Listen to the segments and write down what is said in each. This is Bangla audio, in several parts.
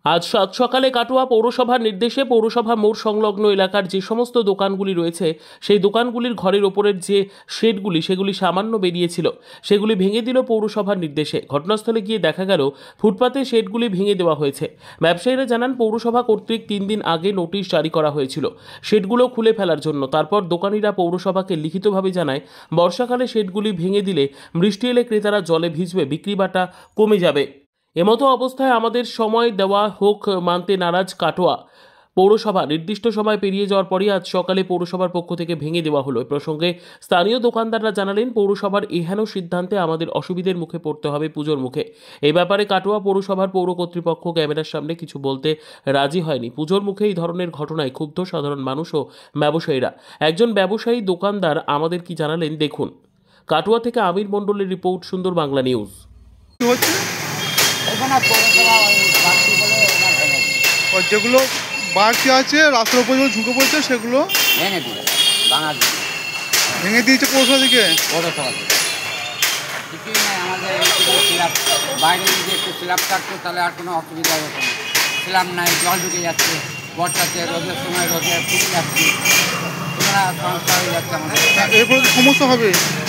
আজ সাত সকালে কাটোয়া পৌরসভার নির্দেশে পৌরসভা মোড় সংলগ্ন এলাকার যে সমস্ত দোকানগুলি রয়েছে সেই দোকানগুলির ঘরের ওপরের যে শেডগুলি সেগুলি সামান্য বেরিয়েছিল সেগুলি ভেঙে দিল পৌরসভার নির্দেশে। ঘটনাস্থলে গিয়ে দেখা গেল ফুটপাতে শেডগুলি ভেঙে দেওয়া হয়েছে। ব্যবসায়ীরা জানান পৌরসভা কর্তৃক 3 দিন আগে নোটিশ জারি করা হয়েছিল শেডগুলো খুলে ফেলার জন্য। তারপর দোকানিরা পৌরসভাকে লিখিতভাবে জানায় বর্ষাকালে শেডগুলি ভেঙে দিলে বৃষ্টি এলে ক্রেতারা জলে ভিজবে, বিক্রি বাটা কমে যাবে। এমতো অবস্থায় আমাদের সময় দেওয়া হোক মানতে নারাজ কাটোয়া পৌরসভা। নির্দিষ্ট সময় পেরিয়ে যাওয়ার পরই আজ সকালে পৌরসভার পক্ষ থেকে ভেঙে দেওয়া হলো। এ প্রসঙ্গে স্থানীয় দোকানদাররা জানালেন, পৌরসভার এহেন সিদ্ধান্তে আমাদের অসুবিধার মুখে পড়তে হবে পুজোর মুখে। এই ব্যাপারে কাটোয়া পৌরসভার পৌর কর্তৃপক্ষ ক্যামেরার সামনে কিছু বলতে রাজি হয়নি। পুজোর মুখে এই ধরনের ঘটনায় ক্ষুব্ধ সাধারণ মানুষ ও ব্যবসায়ীরা। একজন ব্যবসায়ী দোকানদার আমাদের কি জানালেন দেখুন। কাটোয়া থেকে আমির মণ্ডলের রিপোর্ট, সুন্দর বাংলা নিউজ। যেগুলো বাড়তি আছে রাস্তার উপর যেগুলো ঝুঁকে পড়ছে সেগুলো ভেঙে দিয়েছে পৌরসভা থেকে। কিছুই নেই, আমাদের স্ল্যাব বাইরে যদি একটু স্ল্যাব থাকতো তাহলে আর কোনো অসুবিধা হতো না। স্ল্যাব নাই, জল ঢুকে যাচ্ছে, বর্ষাতে রোদের সময় রোদে ফুটে যাচ্ছে, সমস্যা হয়ে যাচ্ছে আমাদের। এরপরে সমস্যা হবে।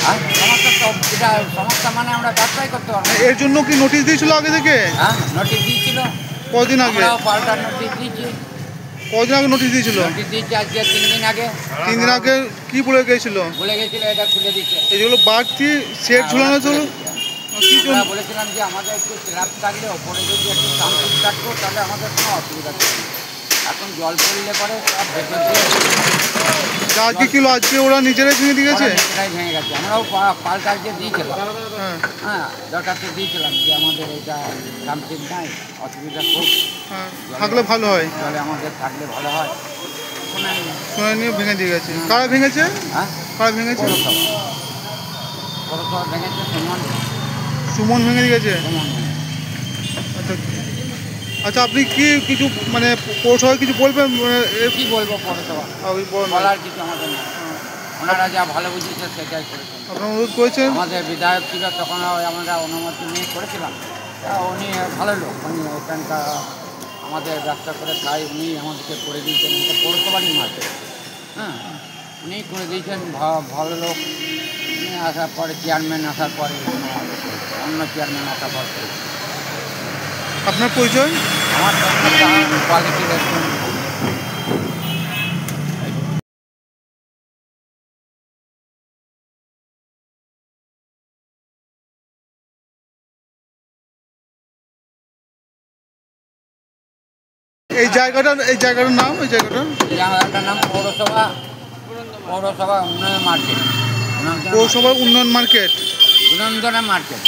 আর সমস্যা তো এটা সমস্যা মানে আমরা ব্যবসাই করতে পারবো। এর জন্য কি নোটিশ দিয়েছিল আগে থেকে? হ্যাঁ, নোটিশ দিয়েছিল। কদিন আগে? পাল্টা নোটিশ দিয়েছি। কদিন আগে নোটিশ দিয়েছিল? নোটিশ দিয়েছি আজকে 3 দিন আগে। 3 দিন আগে কি বলে গিয়েছিল? বলে গেছিল এটা খুলে দিচ্ছে। এই যেগুলো বাড়তি সেট ঝুলানো ছিল কি জন্য? বলেছিলাম যে আমাদের একটু স্ল্যাব থাকলে ওপরে যদি একটু শান্তি থাকতো তাহলে আমাদের কোনো অসুবিধা ছিল না। এখন জল পড়লে পরে সব ভেতর দিয়ে আজকে কিলো আজকে ওরা নিজেরাই ভেঙে দিয়ে গেছে? নিজেরাই ভেঙে গেছে। আমরাও পাল্টা আজকে দিয়েছিলাম। হ্যাঁ, দরখাস্ত দিয়েছিলাম যে আমাদের এটা শান্তি নাই, অসুবিধা খুব থাকলে ভালো হয়, জলে আমাদের থাকলে ভালো হয়। শোনা নিয়ে ভেঙে দিয়ে গেছে। কারা ভেঙেছে? হ্যাঁ, কারা ভেঙেছে? পৌরসভা ভেঙেছে, সুমন ভেঙে দিয়ে গেছে। আচ্ছা আচ্ছা, আপনি কি কিছু মানে পৌরসভায় কিছু বলবেন? কী বলবো, পৌরসভা বলার কিছু আমাদের নেই। ওনারা যা ভালো বুঝেছে সেটাই করেছেন। আপনারা অনুরোধ করেছেন? আমাদের বিধায়ক ছিল তখন আমরা অনুমতি নিয়ে করেছিলাম। উনি ভালো লোক, উনি ওখানকার আমাদের ব্যবসা করে খাই, উনি আমাদেরকে করে দিয়েছেন। এটা পৌরসভারই মার্কেট। হ্যাঁ, উনি করে দিয়েছেন, ভালো লোক। উনি আসার পরে চেয়ারম্যান আসার পরে অন্য চেয়ারম্যান আসার পর আপনার পরিচয়? আমার কোয়ালিটি রেস্টুরেন্ট। এই জায়গাটার নাম? এই জায়গাটার নাম পৌরসভা উন্নয়ন মার্কেট। পৌরসভা উন্নয়ন মার্কেট, বিনন্দনা মার্কেট।